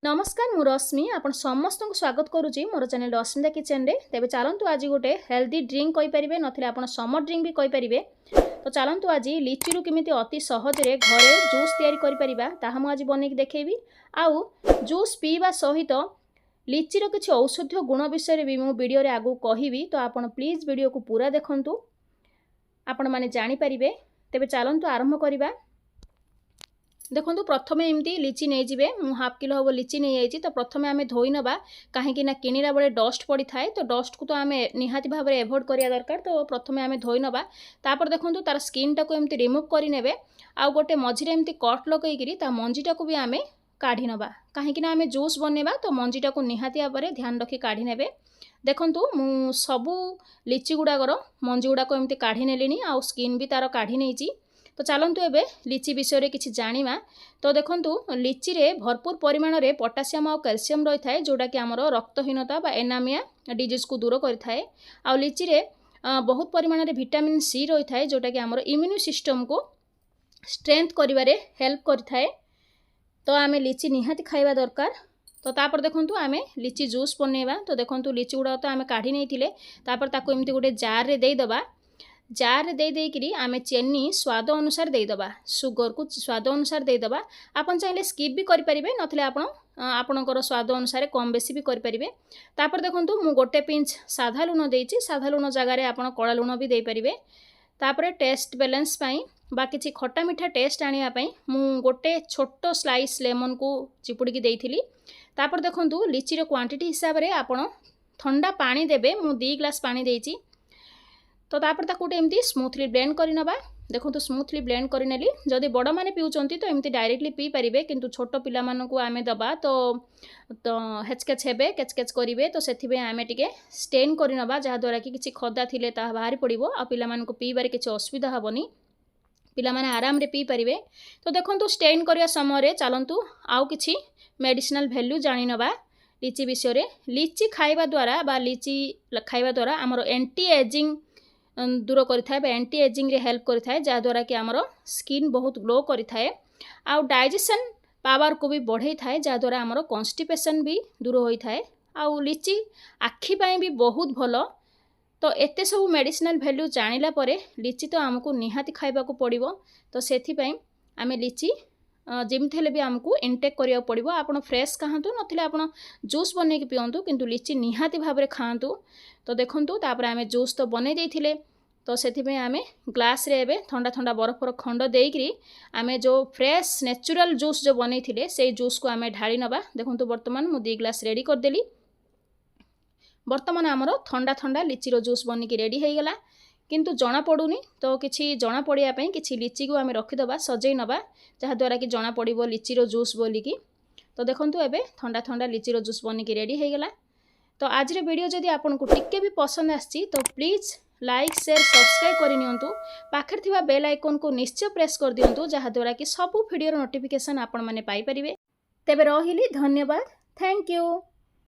नमस्कार मु रश्मि आपण समस्त को स्वागत करुच्ची मोर चैनल अस्मिता किचन रे। तेबे चलतु आज गोटे हेल्दी ड्रिंक कहि परिबे नथिले आपण समर ड्रिंक भी कहि परिबे। तो चलतु आज लीची रु केमिति अति सहज रे घरे जूस तयारी करि परिबा ताहा मु आज बनेक देखेबी। आउ जूस पीवा सहित लीची रो किछि औषधीय गुण विषय रे भी मु वीडियो रे आगु कहिबी। तो आपण प्लीज वीडियो को पूरा देखंतु आपण माने जानि परिबे। तेबे चलतु आरंभ करिबा। देखो प्रथमे एमती लीची नहीं जीवे मु हाफ किलो हम लीची नहीं आई। तो प्रथमे आम धोई नवा कहीं किणला बेले डस्ट पड़ी थाए। तो डस्ट को तो आम निहाती भाव में एभोड करिया दरकार। तो प्रथमे आम धोई नवा तापर देखो तार स्किन टाको एमती रिमूव करने आउ गोटे मझीरे एमती कट लगेगी ता मंजीटा को भी आम काढ़ी नवा कहीं आम जूस बनवा। तो मंजीटा को निहाती भाव में ध्यान रखी काढ़ी ने। देखु मु सबू लीची गुड़ाकर मंजी गुड़ाक एमती काढ़ी नेली आउ स्किन भी तार काढ़ी नहीं। तो चलतु एबे लीची विषय में किसी जाना। तो देखु लीची रे भरपूर परिमाण में पोटासियम और कैल्शियम रही है जोटा कि आमर रक्तहीनता बा एनामिया डिजीज को दूर करें। आ लीची रे बहुत परिमाण में विटामिन सी रही है जोटा कि आमर इम्यून सिस्टम को स्ट्रेंथ करिवारे हेल्प करें। तो आम लीची निहाती खाइबा दरकार। तो तापर देखु आम लीची जूस बनवा। तो देखु लीची गुड़ा तो आम काढ़ी नहीं तापर एमती गोटे जार रे देदबा। जार रे दे देकरी आमे चीनी स्वाद अनुसार देदबा सुगर को स्वाद अनुसार देदबा। आपन चाहिले स्किप भी करि परिबे नथले आपणकर स्वाद अनुसार कम बेसी भी करि परिबे। तापर देखंतु मु गोटे पिंच साधा लूण देइछि। साधा लूण जगह रे आपण कळा लूण भी दे परिबे। तापर टेस्ट बैलेंस पई बा किछि खट्टा मीठा टेस्ट आनिया पई मु गोटे छोटो स्लाइस लेमन को चिपुड़ी की देइथिली। तापर देखंतु लीची रो क्वांटिटी हिसाब रे आपण ठंडा पानी देबे। मु 2 ग्लास पानी देइछि। तो तापर ताकू एमती स्मूथली ब्लेंड कर नवा। देखो स्मूथली ब्लेंड कर नेली। जदि बड़ माने पिउचंती तो एमती डायरेक्टली पी पारिबे किंतु छोट पिला मानकू आमे दबा तो हेचकेच हेबे केचकेच करिवे। तो सेथिबे आमे टिके स्टेन कर नवा जहा द्वारा कि किछि खदा थिले ता बाहरी पड़िबो आ पिला मानकू पीबारे किछि असुविधा हबनी पिला माने आराम रे पी पारिबे। तो देखंतु स्टेन करिया समय रे चलंतु आउ किछि मेडिसिनल वैल्यू जानि नवा लीची विषय रे। लीची खाइबा द्वारा बा लीची खाइबा द्वारा हमर एंटी एजिंग दूर करें एंटी एजिंग रे हेल्प करें जहाँद्वारा कि आमर स्किन बहुत ग्लो करें। आउ डाइजेशन पावर को भी बढ़े थाए जहाँद्वारा आमर कॉन्स्टिपेशन भी दूर होता है। आउ लीची आखि पाई भी बहुत भल। तो एते सब मेडिसिनल वैल्यू जानिला परे लीची तो आमको निहाती खाइबा को पड़िबो। तो सेथि पई आमे लीची जेमथि हेले भी आमको इनटेक करिया पड़िबो। आपण फ्रेश खाहतु नथिले आपण जूस बनै के पियंतु किंतु लीची निहाती भाव रे खाहतु। तो देखंतु तापर आमे जूस तो बनै देथिले। तो सेथिबे आमे ग्लास रे एबे ठंडा ठंडा बरफर खंड देइकरी आमे जो फ्रेश नेचुरल जूस जो बनै थिले से जूस को आमे ढाली नबा। देखंतु वर्तमान मु 2 ग्लास रेडी कर देली। वर्तमान आमर ठंडा ठंडा लीची रो जूस बनिकी रेडी हो गला किंतु जना पड़ुनी। तो किछि जना पड़िया पई किछि लीची को आमे रखि दबा सजै नबा जहा द्वारा कि जना पड़िबो लीची रो जूस बोलिकी। तो देखंतु एबे ठंडा ठंडा लीची रो जूस बनिकी रेडी हो गला। तो आज रे वीडियो जदि आपनको टिके भी पसंद आछि तो प्लीज लाइक शेयर सब्सक्राइब कर नियंतु। पाखर थिबा बेल आइकन को निश्चय प्रेस कर दियंतु जहा द्वारा कि सब वीडियो नोटिफिकेशन आपण माने पाई परिबे। तेबे रहिली धन्यवाद। Thank you.